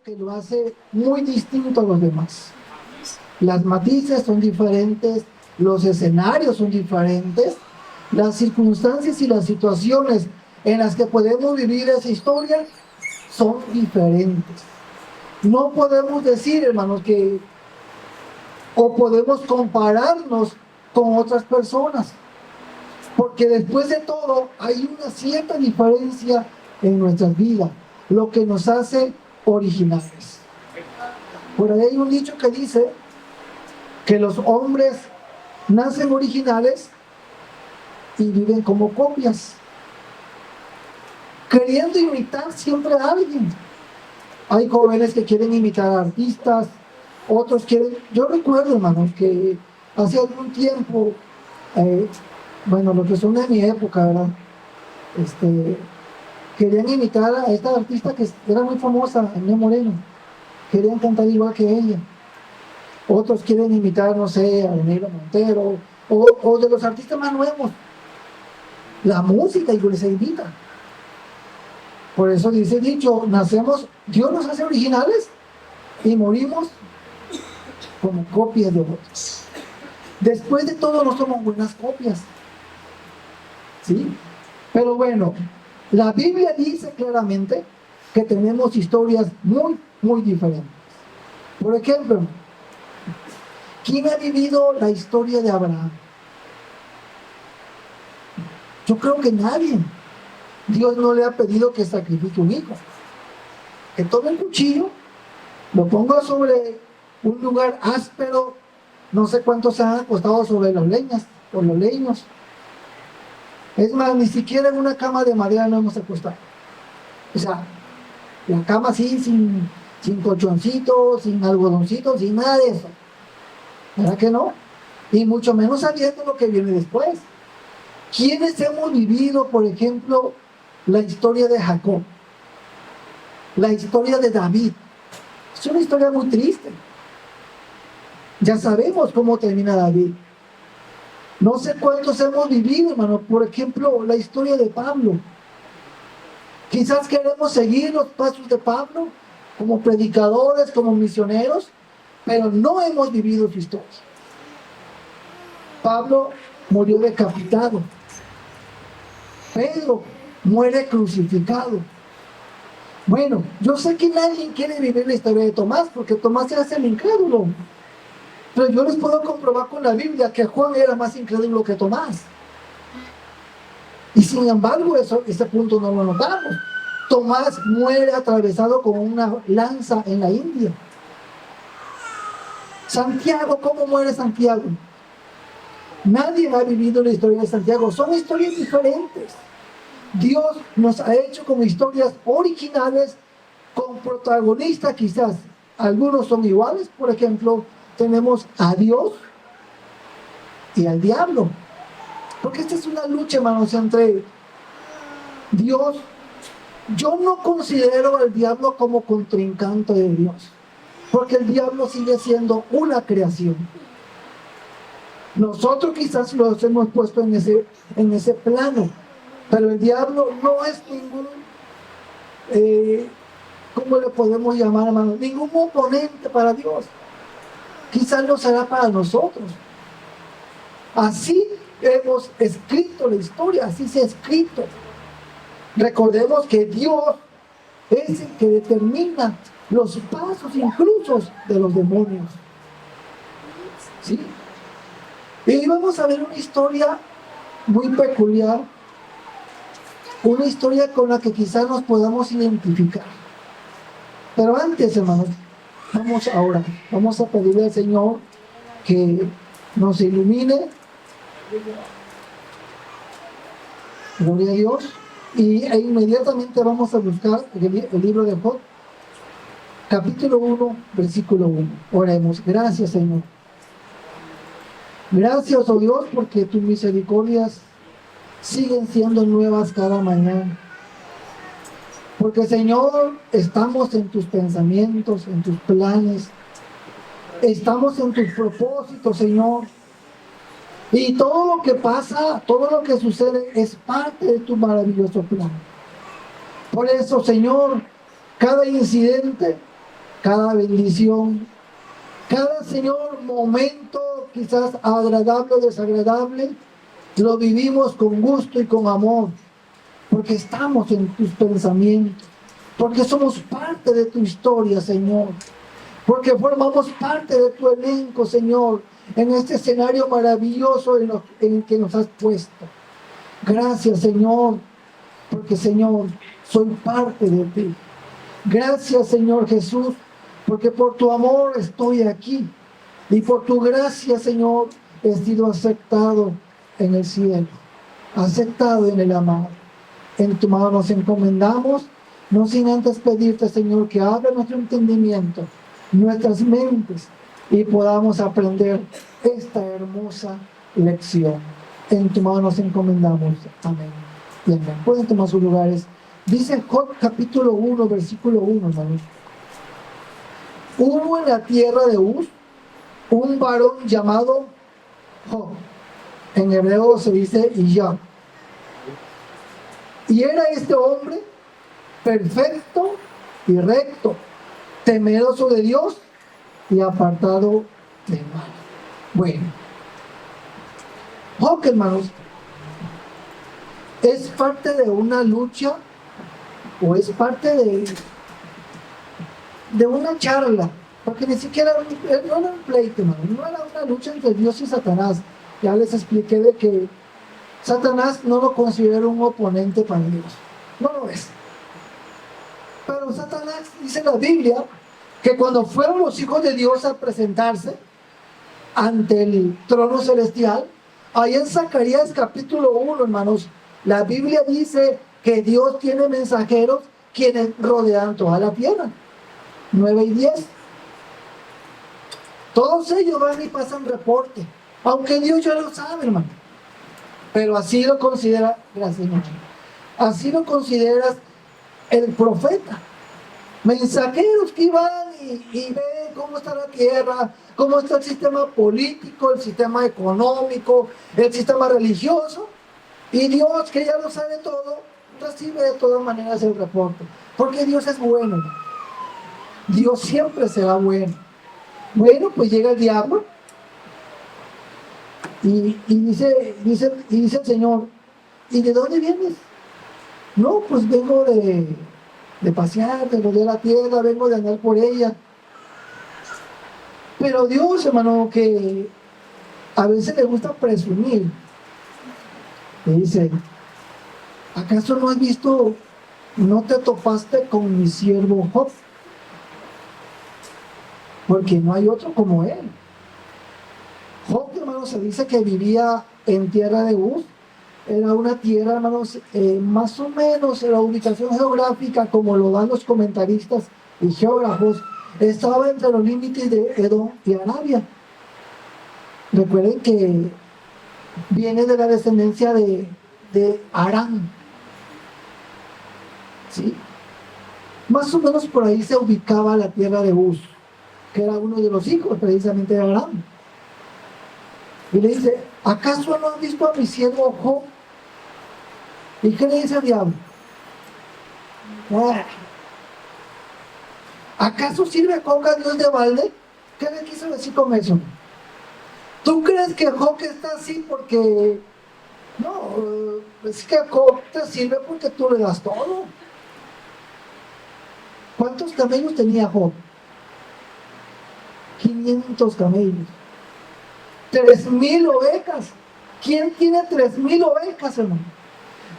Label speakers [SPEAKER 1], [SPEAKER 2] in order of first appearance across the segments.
[SPEAKER 1] que lo hace muy distinto a los demás. Las matices son diferentes, los escenarios son diferentes, las circunstancias y las situaciones en las que podemos vivir esa historia son diferentes. No podemos decir, hermanos, o podemos compararnos con otras personas, porque después de todo hay una cierta diferencia en nuestras vidas, lo que nos hace originales. Por ahí hay un dicho que dice que los hombres nacen originales y viven como copias, queriendo imitar siempre a alguien. Hay jóvenes que quieren imitar a artistas, otros quieren... Yo recuerdo, hermanos, que hace algún tiempo, bueno, los que son de mi época, ¿verdad? Querían imitar a esta artista que era muy famosa, Enya Moreno. Querían cantar igual que ella. Otros quieren imitar, no sé, a Neira Montero, o de los artistas más nuevos. La música, y les imita. Por eso dice el dicho, Dios nos hace originales y morimos como copias de otros. Después de todo no somos buenas copias, ¿sí? Pero bueno, la Biblia dice claramente que tenemos historias muy, muy diferentes. Por ejemplo, ¿quién ha vivido la historia de Abraham? Yo creo que nadie. Dios no le ha pedido que sacrifique un hijo. Que tome el cuchillo, lo ponga sobre un lugar áspero, no sé cuántos se han acostado sobre las leñas o los leños. Es más, ni siquiera en una cama de madera no hemos acostado. O sea, la cama así, sin colchoncito, sin algodoncito, sin nada de eso. ¿Verdad que no? Y mucho menos sabiendo lo que viene después. ¿Quiénes hemos vivido, por ejemplo, la historia de Jacob? La historia de David. Es una historia muy triste. Ya sabemos cómo termina David. No sé cuántos hemos vivido, hermano. Por ejemplo, la historia de Pablo. Quizás queremos seguir los pasos de Pablo como predicadores, como misioneros, pero no hemos vivido su historia. Pablo murió decapitado. Pedro muere crucificado. Bueno, yo sé que nadie quiere vivir la historia de Tomás, porque Tomás se hace el incrédulo. Pero yo les puedo comprobar con la Biblia que Juan era más incrédulo que Tomás. Y sin embargo, ese punto no lo notamos. Tomás muere atravesado con una lanza en la India. Santiago, ¿cómo muere Santiago? Nadie ha vivido la historia de Santiago. Son historias diferentes. Dios nos ha hecho como historias originales, con protagonistas quizás. Algunos son iguales. Por ejemplo, tenemos a Dios y al diablo. Porque esta es una lucha, hermanos, entre Dios. Yo no considero al diablo como contrincante de Dios, porque el diablo sigue siendo una creación. Nosotros quizás los hemos puesto en ese plano, pero el diablo no es ningún, ¿cómo le podemos llamar, hermano? Ningún oponente para Dios. Quizás no será para nosotros. Así hemos escrito la historia, así se ha escrito. Recordemos que Dios es el que determina los pasos incluso de los demonios. ¿Sí? Y vamos a ver una historia muy peculiar, una historia con la que quizás nos podamos identificar. Pero antes, hermanos, vamos a orar. Vamos a pedirle al Señor que nos ilumine. Gloria a Dios. E inmediatamente vamos a buscar el libro de Job, capítulo 1, versículo 1. Oremos. Gracias, Señor. Gracias, oh Dios, porque tus misericordias siguen siendo nuevas cada mañana. Porque, Señor, estamos en tus pensamientos, en tus planes. Estamos en tus propósitos, Señor. Y todo lo que pasa, todo lo que sucede es parte de tu maravilloso plan. Por eso, Señor, cada incidente cada bendición, cada, Señor, momento quizás agradable o desagradable, lo vivimos con gusto y con amor, porque estamos en tus pensamientos, porque somos parte de tu historia, Señor, porque formamos parte de tu elenco, Señor, en este escenario maravilloso en el que nos has puesto. Gracias, Señor, porque, Señor, soy parte de ti. Gracias, Señor Jesús, porque por tu amor estoy aquí y por tu gracia, Señor, he sido aceptado en el cielo, aceptado en el amado. En tu mano nos encomendamos, no sin antes pedirte, Señor, que abra nuestro entendimiento, nuestras mentes, y podamos aprender esta hermosa lección. En tu mano nos encomendamos. Amén y amén. Pueden tomar sus lugares. Dice Job capítulo 1, versículo 1, hermanos. Hubo en la tierra de Uz un varón llamado Job. En hebreo se dice Iyab. Y era este hombre perfecto y recto, temeroso de Dios y apartado del mal. Bueno, Job, hermanos, es parte de una lucha, o es parte de una charla, porque ni siquiera no era un pleito, hermano, no era una lucha entre Dios y Satanás. Ya les expliqué de que Satanás no lo considera un oponente para Dios, no lo es. Pero Satanás, dice la Biblia, que cuando fueron los hijos de Dios a presentarse ante el trono celestial, ahí en Zacarías capítulo 1, hermanos, la Biblia dice que Dios tiene mensajeros quienes rodean toda la tierra. 9 y 10. Todos ellos van y pasan reporte, aunque Dios ya lo sabe, hermano. Pero así lo considera, gracias, hermano, así lo consideras el profeta. Mensajeros que van y ven cómo está la tierra, cómo está el sistema político, el sistema económico, el sistema religioso. Y Dios, que ya lo sabe todo, recibe de todas maneras el reporte. Porque Dios es bueno, ¿no? Dios siempre será bueno. Bueno, pues llega el diablo y dice el Señor, ¿y de dónde vienes? No, pues vengo de pasear, de rodear la tierra, vengo de andar por ella. Pero Dios, hermano, que a veces le gusta presumir, le dice, ¿acaso no has visto, no te topaste con mi siervo Job? Porque no hay otro como él. Job, hermano, se dice que vivía en tierra de Uz. Era una tierra, hermanos, más o menos la ubicación geográfica, como lo dan los comentaristas y geógrafos, estaba entre los límites de Edom y Arabia. Recuerden que viene de la descendencia de Aram, ¿sí? Más o menos por ahí se ubicaba la tierra de Uz, que era uno de los hijos precisamente de Aram. Y le dice, ¿acaso no has visto a mi siervo Job? ¿Y qué le dice el diablo? ¿Acaso sirve Job a Dios de balde? ¿Qué le quiso decir con eso? ¿Tú crees que Job está así porque... No, es que Job te sirve porque tú le das todo. ¿Cuántos camellos tenía Job? 500 camellos. 3,000 ovejas. ¿Quién tiene 3,000 ovejas, hermano?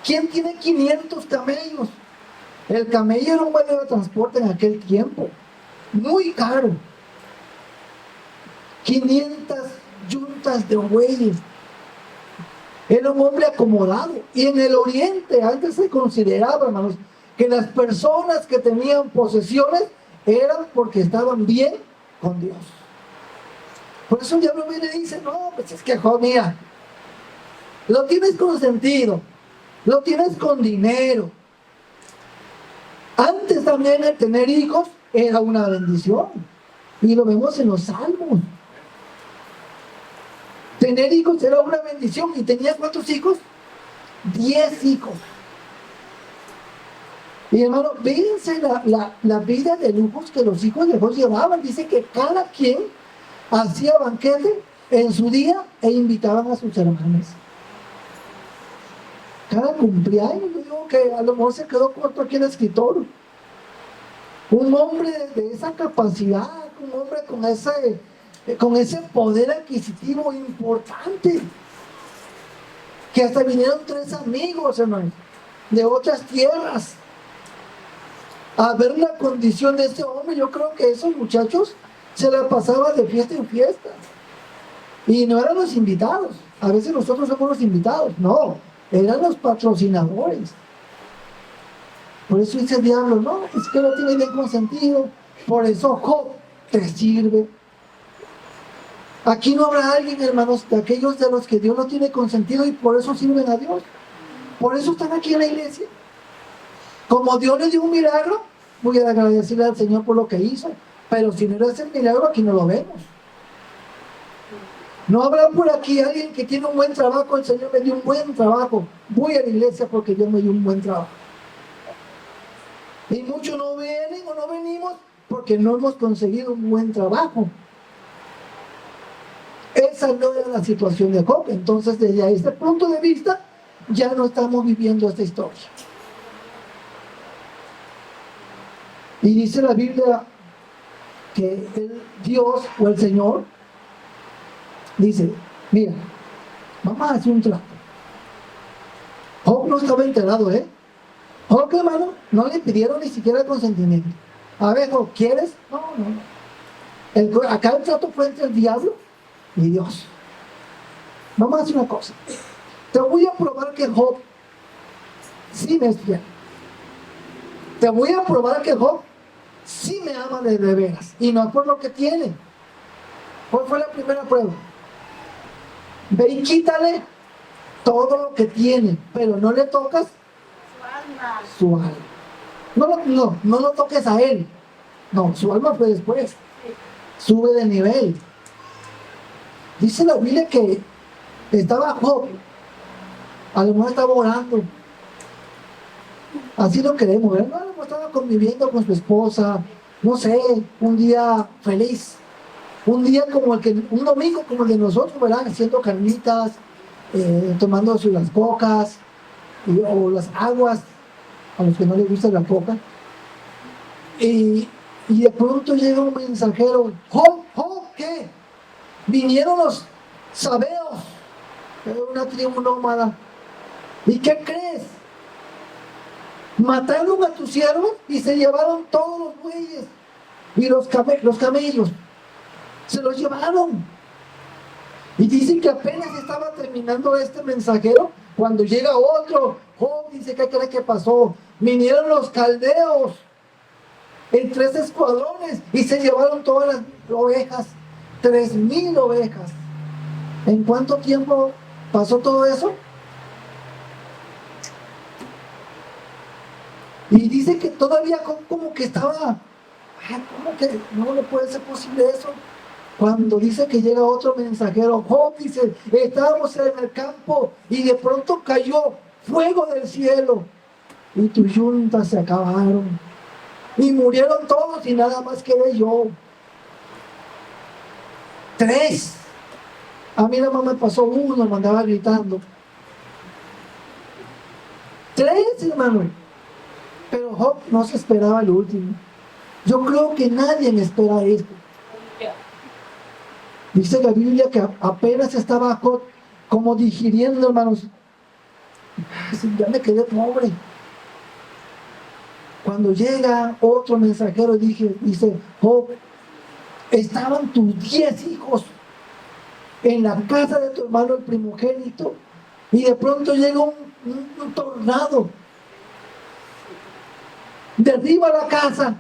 [SPEAKER 1] ¿Quién tiene 500 camellos? El camello era un medio de transporte en aquel tiempo, muy caro. 500 yuntas de bueyes. Era un hombre acomodado. Y en el oriente antes se consideraba, hermanos, que las personas que tenían posesiones eran porque estaban bien con Dios. Por eso el diablo viene y dice, no, pues es que Job, mira, lo tienes consentido, lo tienes con dinero. Antes también el tener hijos era una bendición. Y lo vemos en los salmos. Tener hijos era una bendición. ¿Y tenía cuántos hijos? 10 hijos. Y hermano, fíjense la vida de lujos que los hijos de Dios llevaban. Dice que cada quien hacía banquete en su día e invitaban a sus hermanos. Cada cumpleaños, yo digo que a lo mejor se quedó corto aquí el escritor. Un hombre de esa capacidad, un hombre con ese poder adquisitivo importante, que hasta vinieron 3 amigos, hermano, de otras tierras, a ver la condición de este hombre. Yo creo que esos muchachos se la pasaban de fiesta en fiesta, y no eran los invitados. A veces nosotros somos los invitados, no, eran los patrocinadores. Por eso dice el diablo, no, es que no tiene bien consentido, por eso Job te sirve. Aquí no habrá alguien, hermanos, de aquellos de los que Dios no tiene consentido y por eso sirven a Dios. Por eso están aquí en la iglesia. Como Dios les dio un milagro, voy a agradecerle al Señor por lo que hizo. Pero si no era ese milagro, aquí no lo vemos. No habrá por aquí alguien que tiene un buen trabajo, el Señor me dio un buen trabajo, voy a la iglesia porque Dios me dio un buen trabajo. Y muchos no vienen o no venimos porque no hemos conseguido un buen trabajo. Esa no era la situación de Job. Entonces, desde este punto de vista, ya no estamos viviendo esta historia. Y dice la Biblia que el Dios o el Señor dice, mira, vamos a hacer un trato. Job no estaba enterado, Job, hermano, no le pidieron ni siquiera el consentimiento. A ver, Job, ¿quieres? No. Acá el trato fue entre el diablo y Dios. Vamos a hacer una cosa. Te voy a probar que Job sí me es fiel. Te voy a probar que Job sí me ama de veras. Y no por lo que tiene. ¿Cuál fue la primera prueba? Ve y quítale todo lo que tiene, pero no le tocas su alma. No lo toques a él. No, su alma fue después. Sube de nivel. Dice la Biblia que estaba Job, a lo mejor estaba orando. Así lo queremos, ¿verdad? A lo mejor estaba conviviendo con su esposa, no sé, un día feliz. Un día un domingo como el de nosotros, ¿verdad? Haciendo carnitas, tomándose las cocas o las aguas, a los que no les gusta la coca. Y de pronto llega un mensajero, Job, ¿qué? Vinieron los sabeos, una tribu nómada. ¿Y qué crees? Mataron a tus siervos y se llevaron todos los bueyes y los camellos. Se los llevaron. Y dicen que apenas estaba terminando este mensajero cuando llega otro. Job dice, ¿qué cree que pasó? Vinieron los caldeos en 3 escuadrones y se llevaron todas las ovejas, 3,000 ovejas. ¿En cuánto tiempo pasó todo eso? Y dice que todavía como que estaba, ¿cómo que no le puede ser posible eso? Cuando dice que llega otro mensajero, Job dice, estábamos en el campo y de pronto cayó fuego del cielo y tus yuntas se acabaron y murieron todos y nada más quedé yo. 3. A mí nada más me pasó 1, me andaba gritando. 3, hermano. Pero Job no se esperaba el último. Yo creo que nadie me espera esto. Dice la Biblia que apenas estaba Job como digiriendo, hermanos. Ya me quedé pobre. Cuando llega otro mensajero, dice, Job, estaban tus 10 hijos en la casa de tu hermano el primogénito, y de pronto llega un tornado, derriba la casa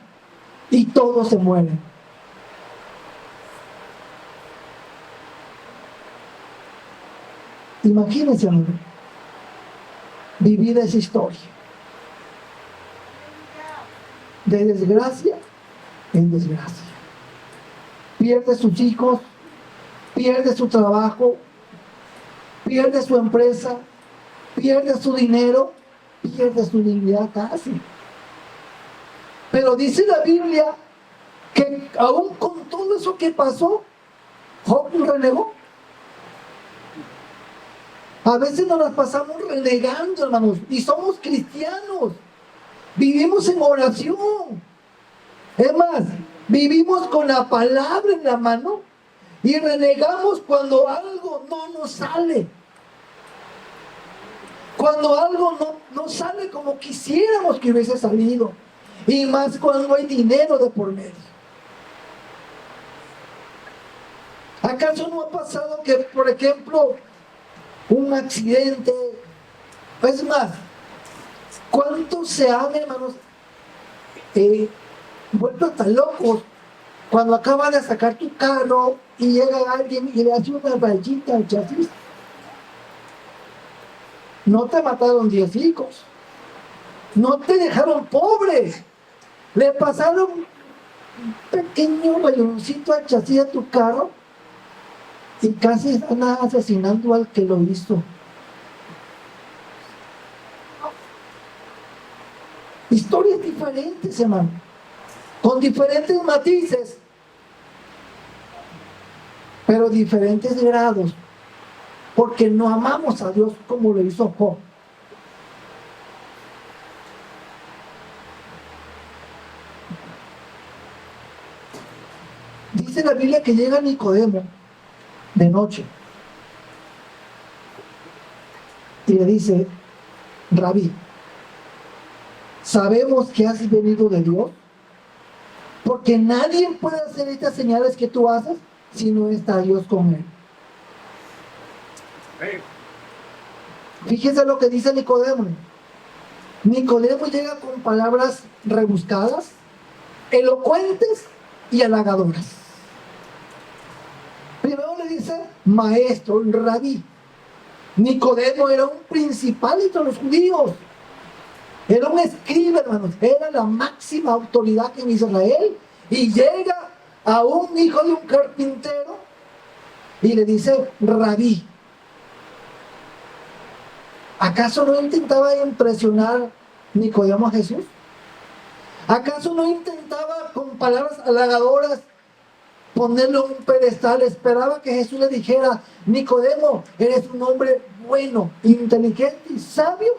[SPEAKER 1] y todos se mueren. Imagínense, amigo, vivir esa historia de desgracia en desgracia. Pierde sus hijos, pierde su trabajo, pierde su empresa, pierde su dinero, pierde su dignidad casi. Pero dice la Biblia que aún con todo eso que pasó, Job renegó. A veces nos las pasamos renegando, hermanos, y somos cristianos. Vivimos en oración. Es más, vivimos con la palabra en la mano y renegamos cuando algo no nos sale. Cuando algo no sale como quisiéramos que hubiese salido. Y más cuando hay dinero de por medio. ¿Acaso no ha pasado que, por ejemplo, un accidente? Es más, ¿cuántos se han, hermanos, vuelto hasta locos cuando acabas de sacar tu carro y llega alguien y le hace una rayita al chasis? No te mataron 10 hijos, no te dejaron pobre, le pasaron un pequeño rayoncito al chasis de tu carro y casi están asesinando al que lo hizo. Historias diferentes, hermano, con diferentes matices, pero diferentes grados, porque no amamos a Dios como lo hizo Job. Dice la Biblia que llega Nicodemo de noche y le dice: Rabí, sabemos que has venido de Dios, porque nadie puede hacer estas señales que tú haces si no está Dios con él. Fíjese lo que dice Nicodemo. Nicodemo llega con palabras rebuscadas, elocuentes y halagadoras. Primero le dice maestro, rabí. Nicodemo era un principal entre los judíos. Era un escriba, hermanos. Era la máxima autoridad en Israel. Y llega a un hijo de un carpintero y le dice rabí. ¿Acaso no intentaba impresionar Nicodemo a Jesús? ¿Acaso no intentaba con palabras halagadoras ponerlo en un pedestal? Esperaba que Jesús le dijera: Nicodemo, eres un hombre bueno, inteligente y sabio,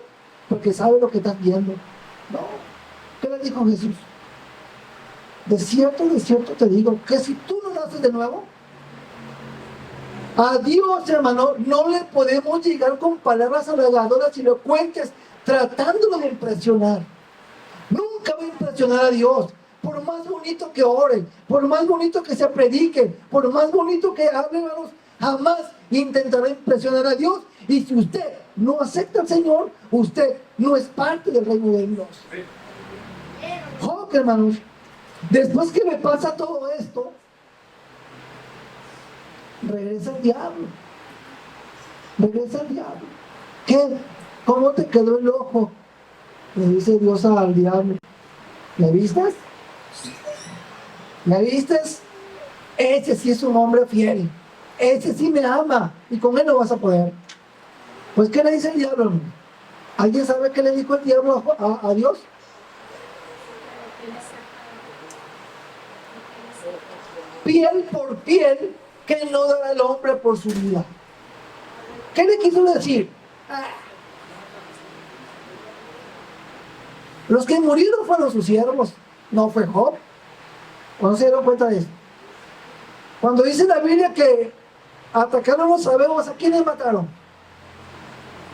[SPEAKER 1] porque sabe lo que estás viendo. No. ¿Qué le dijo Jesús? De cierto te digo, que si tú no naces de nuevo, a Dios, hermano, no le podemos llegar con palabras halagadoras y elocuentes, tratándolo de impresionar. Nunca va a impresionar a Dios. Por más bonito que ore, por más bonito que se predique, por más bonito que hable, hermanos, jamás intentará impresionar a Dios. Y si usted no acepta al Señor, usted no es parte del reino de Dios. Oh, hermanos, después que me pasa todo esto, regresa el diablo. Regresa el diablo. ¿Qué? ¿Cómo te quedó el ojo? Le dice Dios al diablo. ¿Le vistes? ¿Le vistes? Ese sí es un hombre fiel. Ese sí me ama. Y con él no vas a poder. Pues, ¿qué le dice el diablo? ¿Alguien sabe qué le dijo el diablo a Dios? Piel por piel que no dará el hombre por su vida. ¿Qué le quiso decir? Los que murieron fueron sus siervos, no fue Job. ¿Cuándo se dieron cuenta de eso? Cuando dice la Biblia que atacaron los sabemos, ¿a quiénes mataron?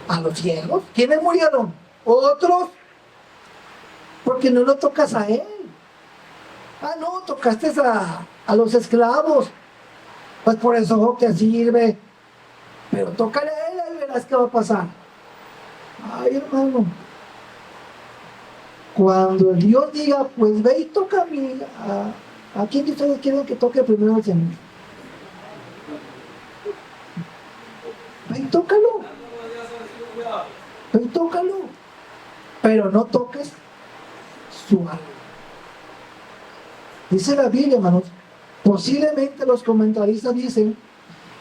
[SPEAKER 1] A los siervos. ¿Quiénes murieron? Otros. Porque no lo tocas a él. Ah, no, tocaste a los esclavos. Pues por eso te sirve. Pero tócale a él y verás qué va a pasar. Ay, hermano. Cuando Dios diga, pues ve y toca a quién que ustedes quieren que toque primero al Señor. Ve y tócalo. Ve y tócalo. Pero no toques su alma. Dice la Biblia, hermanos, posiblemente los comentaristas dicen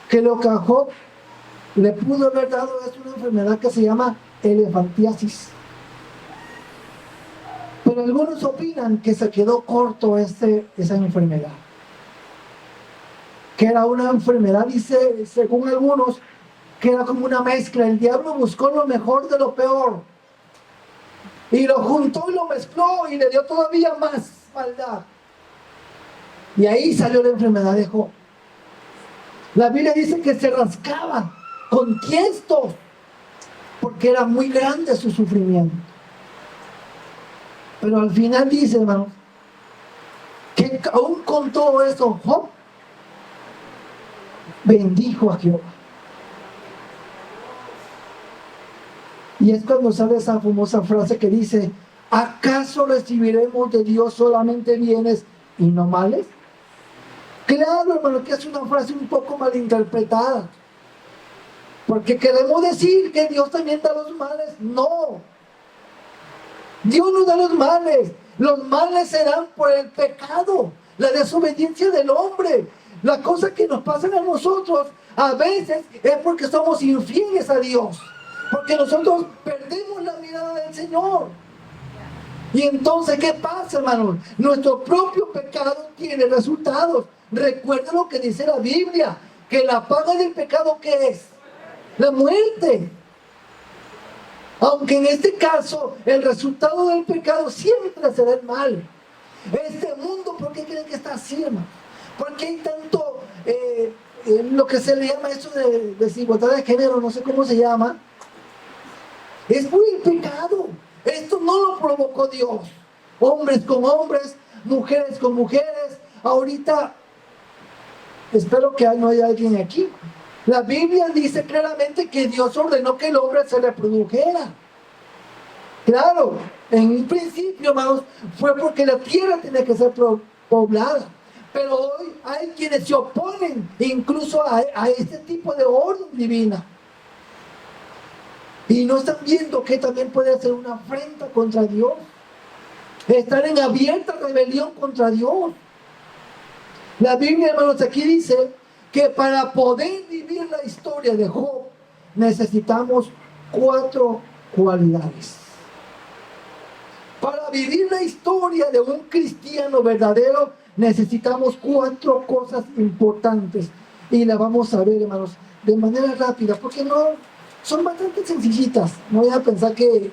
[SPEAKER 1] que lo que a Job le pudo haber dado es una enfermedad que se llama elefantiasis. Pero Pero algunos opinan que se quedó corto esa enfermedad. Que era una enfermedad, dice, según algunos, que era como una mezcla. El diablo buscó lo mejor de lo peor. Y lo juntó y lo mezcló y le dio todavía más maldad. Y ahí salió la enfermedad de Job. La Biblia dice que se rascaba con tiestos porque era muy grande su sufrimiento. Pero al final dice, hermano, que aún con todo eso, Job bendijo a Jehová. Y es cuando sale esa famosa frase que dice: ¿acaso recibiremos de Dios solamente bienes y no males? Claro, hermano, que es una frase un poco malinterpretada. Porque queremos decir que Dios también da los males. No. Dios no da los males. Los males serán por el pecado, la desobediencia del hombre. La cosa que nos pasan a nosotros a veces es porque somos infieles a Dios. Porque nosotros perdemos la mirada del Señor. Y entonces, ¿qué pasa, hermano? Nuestro propio pecado tiene resultados. Recuerda lo que dice la Biblia, que la paga del pecado, ¿qué es? La muerte. Aunque en este caso el resultado del pecado siempre será el mal. Este mundo, ¿por qué creen que está así, hermano? ¿Por qué hay tanto, lo que se le llama eso de desigualdad de género, no sé cómo se llama? Es por el pecado. Esto no lo provocó Dios. Hombres con hombres, mujeres con mujeres. Ahorita, espero que no haya alguien aquí. La Biblia dice claramente que Dios ordenó que el hombre se reprodujera. Claro, en un principio, hermanos, fue porque la tierra tenía que ser poblada. Pero hoy hay quienes se oponen incluso a este tipo de orden divina. Y no están viendo que también puede ser una afrenta contra Dios. Estar en abierta rebelión contra Dios. La Biblia, hermanos, aquí dice que para poder vivir la historia de Job necesitamos 4 cualidades. Para vivir la historia de un cristiano verdadero necesitamos 4 cosas importantes. Y las vamos a ver, hermanos, de manera rápida, porque son bastante sencillitas. No voy a pensar que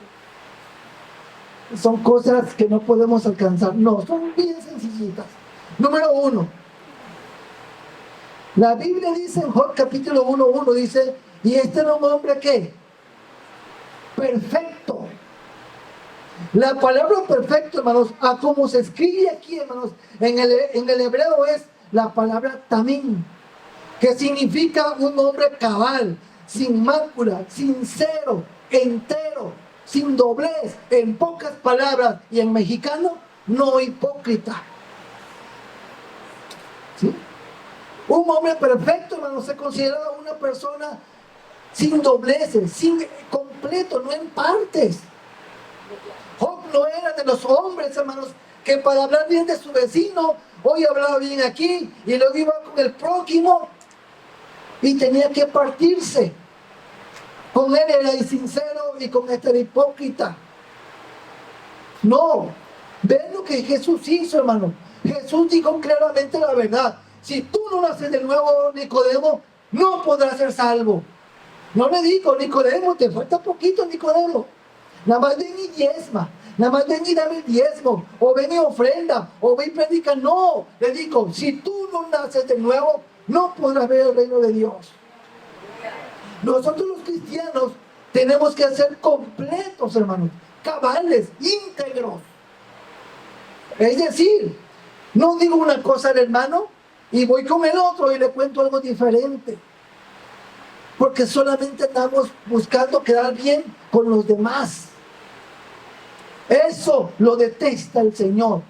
[SPEAKER 1] son cosas que no podemos alcanzar. No, son bien sencillitas. Número 1. La Biblia dice en Job capítulo 1:1, dice: y este era un hombre, ¿qué? Perfecto. La palabra perfecto, hermanos, a como se escribe aquí, hermanos, en el hebreo es la palabra tamim, que significa un hombre cabal, sin mácula, sincero, entero, sin doblez, en pocas palabras, y en mexicano, no hipócrita. ¿Sí? Un hombre perfecto, hermano, se considera una persona sin dobleces, sin completo, no en partes. Job no era de los hombres, hermanos, que para hablar bien de su vecino, hoy hablaba bien aquí, y luego iba con el prójimo, y tenía que partirse. Con él era insincero y con este era hipócrita. No, ven lo que Jesús hizo, hermano. Jesús dijo claramente la verdad. Si tú no naces de nuevo, Nicodemo, no podrás ser salvo. No le dijo: Nicodemo, te falta poquito, Nicodemo. Nada más ven y diezma, nada más ven y dame el diezmo, o ven y ofrenda, o ven y predica. No, le dijo: si tú no naces de nuevo, no podrás ver el reino de Dios. Nosotros los cristianos tenemos que ser completos, hermanos, cabales, íntegros. Es decir, no digo una cosa al hermano y voy con el otro y le cuento algo diferente, porque solamente andamos buscando quedar bien con los demás. Eso lo detesta el Señor,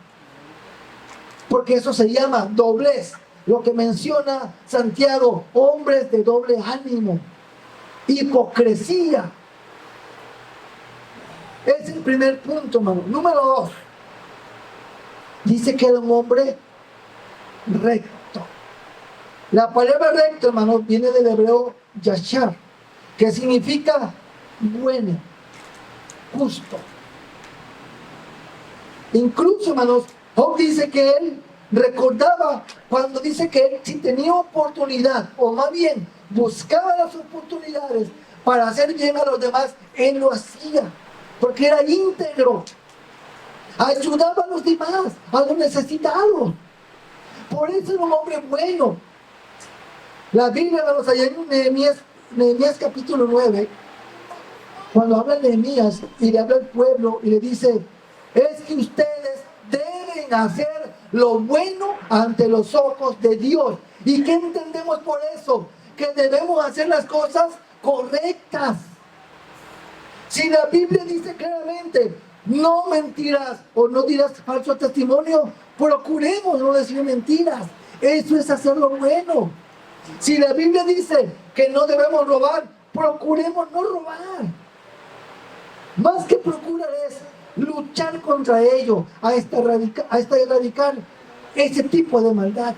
[SPEAKER 1] porque eso se llama doblez, lo que menciona Santiago: hombres de doble ánimo, hipocresía. Es el primer punto, hermano. Número 2, dice que era un hombre recto. La palabra recto, hermano, viene del hebreo yashar, que significa bueno, justo. Incluso, hermanos, Job dice que él recordaba cuando dice que él, si tenía oportunidad, o más bien buscaba las oportunidades para hacer bien a los demás, él lo hacía, porque era íntegro, ayudaba a los demás, a los necesitados. Por eso era un hombre bueno. La Biblia, hermanos, allá en Nehemías capítulo 9, cuando habla Nehemías y le habla al pueblo y le dice, es que ustedes deben hacer lo bueno ante los ojos de Dios. ¿Y qué entendemos por eso? Que debemos hacer las cosas correctas. Si la Biblia dice claramente, no mentirás o no dirás falso testimonio, procuremos no decir mentiras. Eso es hacer lo bueno. Si la Biblia dice que no debemos robar, procuremos no robar. Más que procurar es luchar contra ello, hasta erradicar ese tipo de maldad,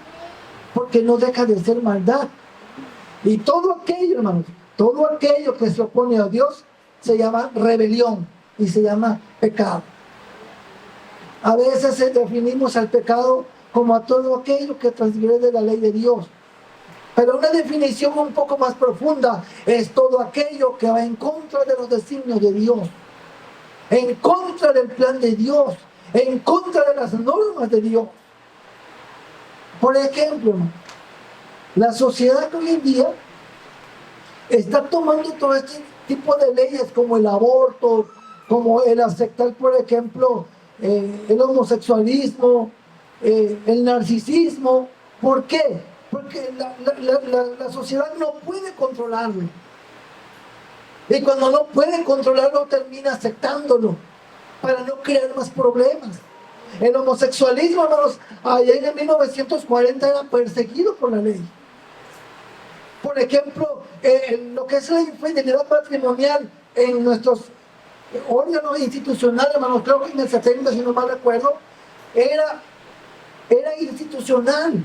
[SPEAKER 1] porque no deja de ser maldad. Y todo aquello, hermanos, todo aquello que se opone a Dios se llama rebelión y se llama pecado. A veces definimos al pecado como a todo aquello que transgrede la ley de Dios, pero una definición un poco más profunda es todo aquello que va en contra de los designios de Dios, en contra del plan de Dios, en contra de las normas de Dios. Por ejemplo, la sociedad hoy en día está tomando todo este tipo de leyes como el aborto, como el aceptar, por ejemplo, el homosexualismo, el narcisismo. ¿Por qué? Porque la sociedad no puede controlarlo. Y cuando no puede controlarlo, termina aceptándolo para no crear más problemas. El homosexualismo, hermanos, allá en el 1940 era perseguido por la ley. Por ejemplo, lo que es la infidelidad matrimonial en nuestros órganos institucionales, hermanos, creo que en el 70, si no mal recuerdo, era institucional.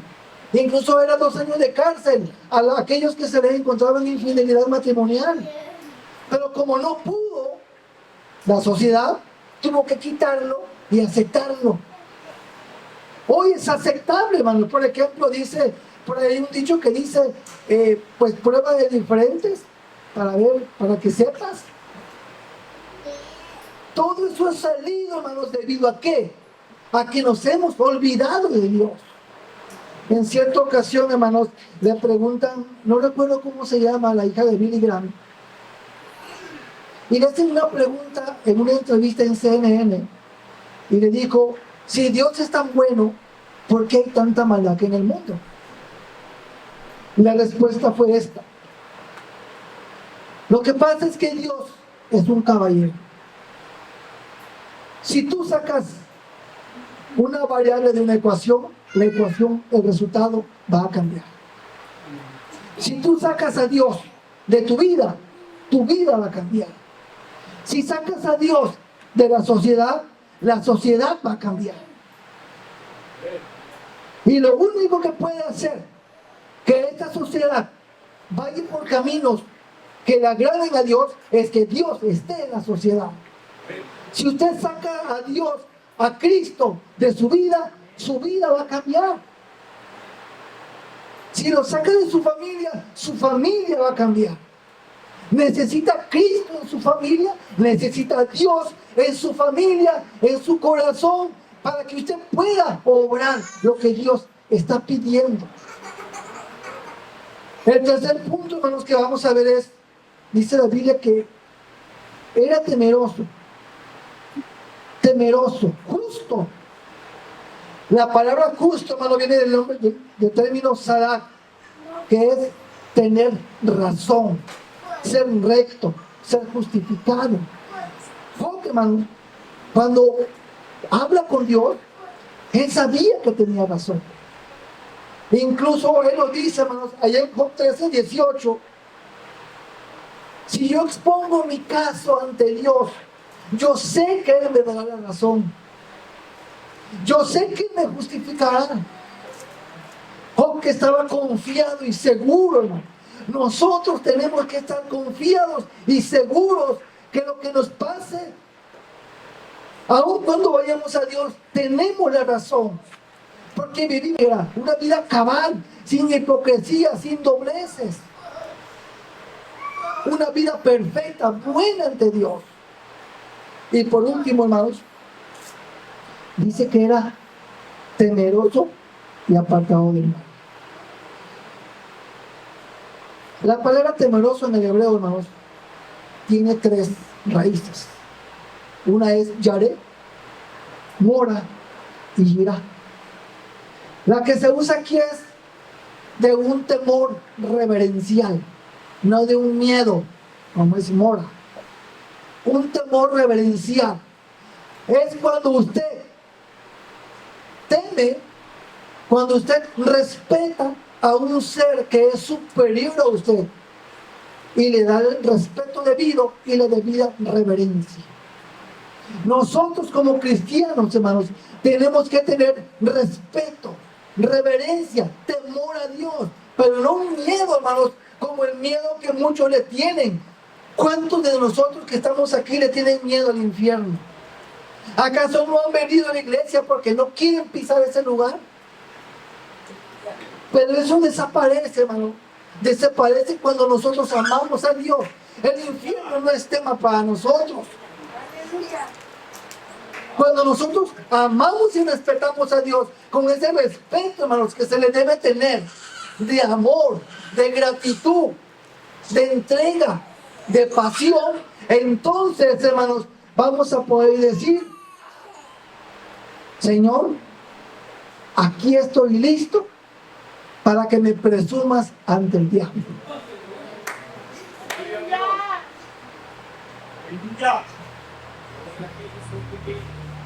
[SPEAKER 1] Incluso era 2 años de cárcel a aquellos que se les encontraban infidelidad matrimonial. Pero como no pudo, la sociedad tuvo que quitarlo y aceptarlo. Hoy es aceptable, hermano. Por ejemplo, dice, por ahí un dicho que dice, pues prueba de diferentes para ver, para que sepas. Todo eso ha salido, hermanos, ¿debido a qué? A que nos hemos olvidado de Dios. En cierta ocasión, hermanos, le preguntan, no recuerdo cómo se llama la hija de Billy Graham, y le hacen una pregunta en una entrevista en CNN, y le dijo, si Dios es tan bueno, ¿por qué hay tanta maldad en el mundo? La respuesta fue esta: lo que pasa es que Dios es un caballero. Si tú sacas una variable de una ecuación, la ecuación, el resultado va a cambiar. Si tú sacas a Dios de tu vida va a cambiar. Si sacas a Dios de la sociedad va a cambiar. Y lo único que puede hacer que esta sociedad vaya por caminos que le agraden a Dios es que Dios esté en la sociedad. Si usted saca a Dios, a Cristo de su vida va a cambiar. Si lo saca de su familia va a cambiar. Necesita a Cristo en su familia, necesita a Dios en su familia, en su corazón, para que usted pueda obrar lo que Dios está pidiendo. El tercer punto, hermanos, que vamos a ver es, dice la Biblia que era temeroso, justo. La palabra justo, hermano, viene del nombre del término sadak, que es tener razón, ser recto, ser justificado. Job, hermano, cuando habla con Dios, él sabía que tenía razón. Incluso él lo dice, hermanos, allá en Job 13:18, si yo expongo mi caso ante Dios, yo sé que Él me dará la razón. Yo sé que me justificará. Job que estaba confiado y seguro, hermano. Nosotros tenemos que estar confiados y seguros que lo que nos pase Aun cuando vayamos a Dios, tenemos la razón. Porque vivimos una vida cabal, sin hipocresía, sin dobleces. Una vida perfecta, buena ante Dios. Y por último, hermanos, dice que era temeroso y apartado del mal. La palabra temeroso en el hebreo, hermanos, tiene 3 raíces. Una es yaré, mora y yirá. La que se usa aquí es de un temor reverencial, no de un miedo, como es mora. Un temor reverencial es cuando usted teme, cuando usted respeta a un ser que es superior a usted y le da el respeto debido y la debida reverencia. Nosotros como cristianos, hermanos, tenemos que tener respeto, reverencia, temor a Dios, pero no un miedo, hermanos, como el miedo que muchos le tienen. ¿Cuántos de nosotros que estamos aquí le tienen miedo al infierno? ¿Acaso no han venido a la iglesia porque no quieren pisar ese lugar? Pero eso desaparece, hermano. Desaparece cuando nosotros amamos a Dios. El infierno no es tema para nosotros. Cuando nosotros amamos y respetamos a Dios con ese respeto, hermanos, que se le debe tener, de amor, de gratitud, de entrega, de pasión, entonces, hermanos, vamos a poder decir: Señor, aquí estoy listo para que me presumas ante el diablo.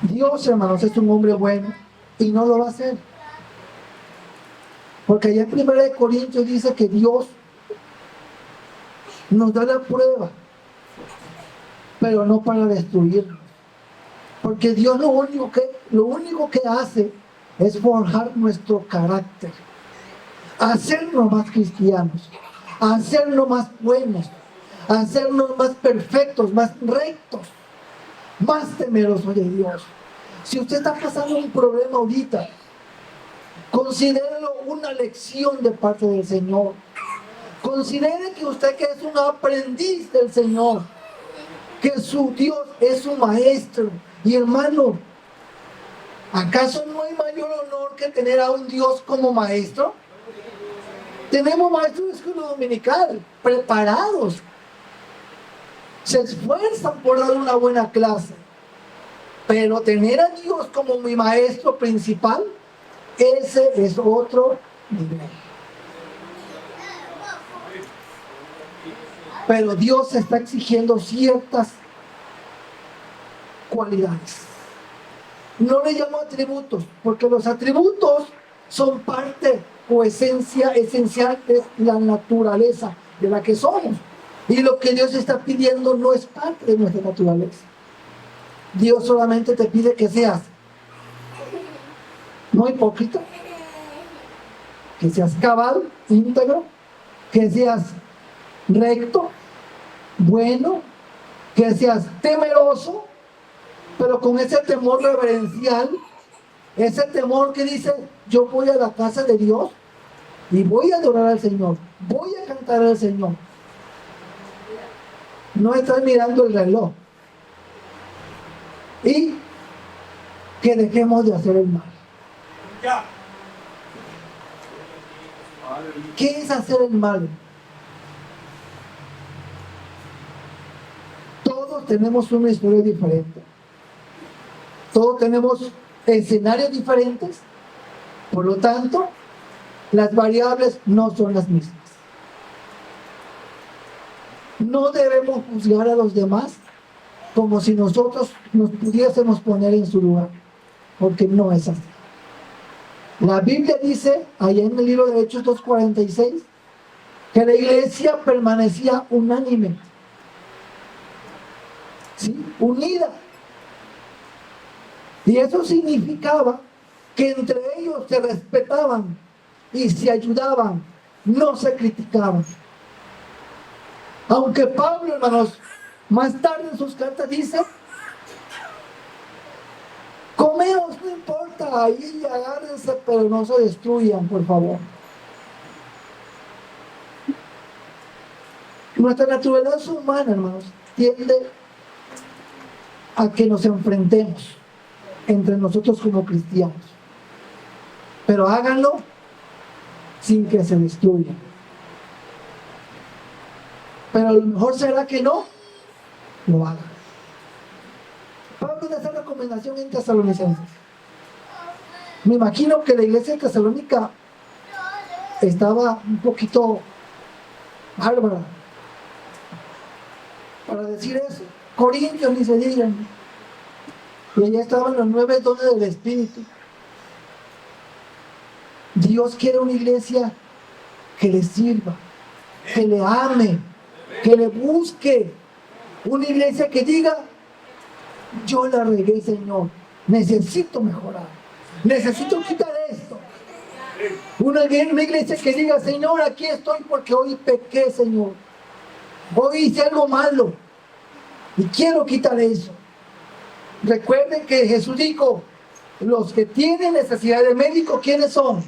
[SPEAKER 1] Dios, hermanos, es un hombre bueno y no lo va a hacer. Porque allá en 1 Corintios dice que Dios nos da la prueba, pero no para destruirnos. Porque Dios lo único que hace es forjar nuestro carácter, hacernos más cristianos, hacernos más buenos, hacernos más perfectos, más rectos, más temerosos de Dios. Si usted está pasando un problema ahorita, considérelo una lección de parte del Señor. Considere que usted, que es un aprendiz del Señor, que su Dios es su maestro. Y hermano, ¿acaso no hay mayor honor que tener a un Dios como maestro? Tenemos maestros de escuela dominical preparados, se esfuerzan por dar una buena clase, pero tener a Dios como mi maestro principal, ese es otro nivel. Pero Dios está exigiendo ciertas cualidades. No le llamo atributos, porque los atributos son parte o esencia esencial de la naturaleza de la que somos. Y lo que Dios está pidiendo no es parte de nuestra naturaleza. Dios solamente te pide que seas no hipócrita, que seas cabal, íntegro, que seas recto, bueno, que seas temeroso, pero con ese temor reverencial, ese temor que dice: yo voy a la casa de Dios y voy a adorar al Señor, voy a cantar al Señor. No estás mirando el reloj. Y que dejemos de hacer el mal. ¿Qué es hacer el mal? Todos tenemos una historia diferente. Todos tenemos escenarios diferentes. Por lo tanto, las variables no son las mismas. No debemos juzgar a los demás como si nosotros nos pudiésemos poner en su lugar, porque no es así. La Biblia dice, allá en el libro de Hechos 2:46, que la iglesia permanecía unánime, ¿sí? Unida. Y eso significaba que entre ellos se respetaban y se ayudaban, no se criticaban. Aunque Pablo, hermanos, más tarde en sus cartas dice no importa, ahí agárrense, pero no se destruyan, por favor. Nuestra naturaleza humana, hermanos, tiende a que nos enfrentemos entre nosotros como cristianos. Pero háganlo sin que se destruyan. Pero a lo mejor será que no lo hagan. Pablo hace una recomendación en Tesalonicenses. Me imagino que la iglesia de Tesalónica estaba un poquito bárbara para decir eso. Corintios ni se digan. Y allá estaban los 9 dones del Espíritu. Dios quiere una iglesia que le sirva, que le ame, que le busque. Una iglesia que diga: yo la regué, Señor, necesito mejorar, necesito quitar esto. Una iglesia que diga: Señor, aquí estoy porque hoy pequé, Señor, hoy hice algo malo y quiero quitar eso. Recuerden que Jesús dijo: los que tienen necesidad de médico, ¿quiénes son?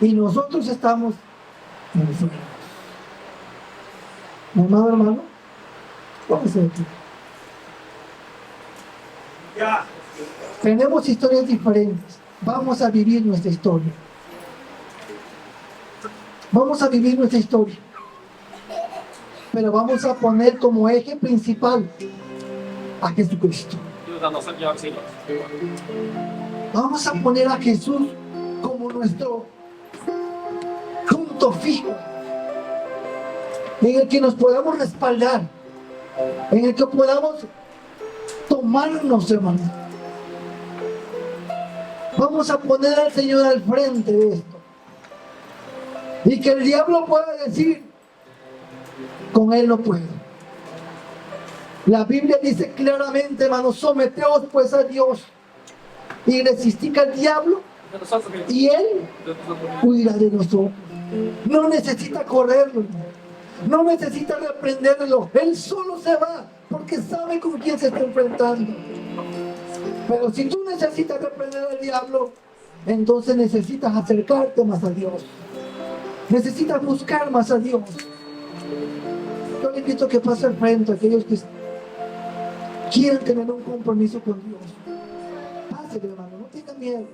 [SPEAKER 1] Y nosotros estamos enfermos. Mi amado hermano, póngase de pie. Tenemos historias diferentes. Vamos a vivir nuestra historia. Vamos a vivir nuestra historia. Pero vamos a poner como eje principal a Jesucristo. Vamos a poner a Jesús como nuestro punto fijo, en el que nos podamos respaldar, en el que podamos tomarnos, hermano. Vamos a poner al Señor al frente de esto, y que el diablo pueda decir: con él no puedo. La Biblia dice claramente, hermano: someteos pues a Dios y resistid al diablo, y él huirá de nosotros. No necesita correrlo, no necesita reprenderlo. Él solo se va porque sabe con quién se está enfrentando. Pero si tú necesitas reprender al diablo, entonces necesitas acercarte más a Dios, necesitas buscar más a Dios. Yo le invito a que pase al frente a aquellos que quieren tener un compromiso con Dios. Pásale, hermano, no tenga miedo.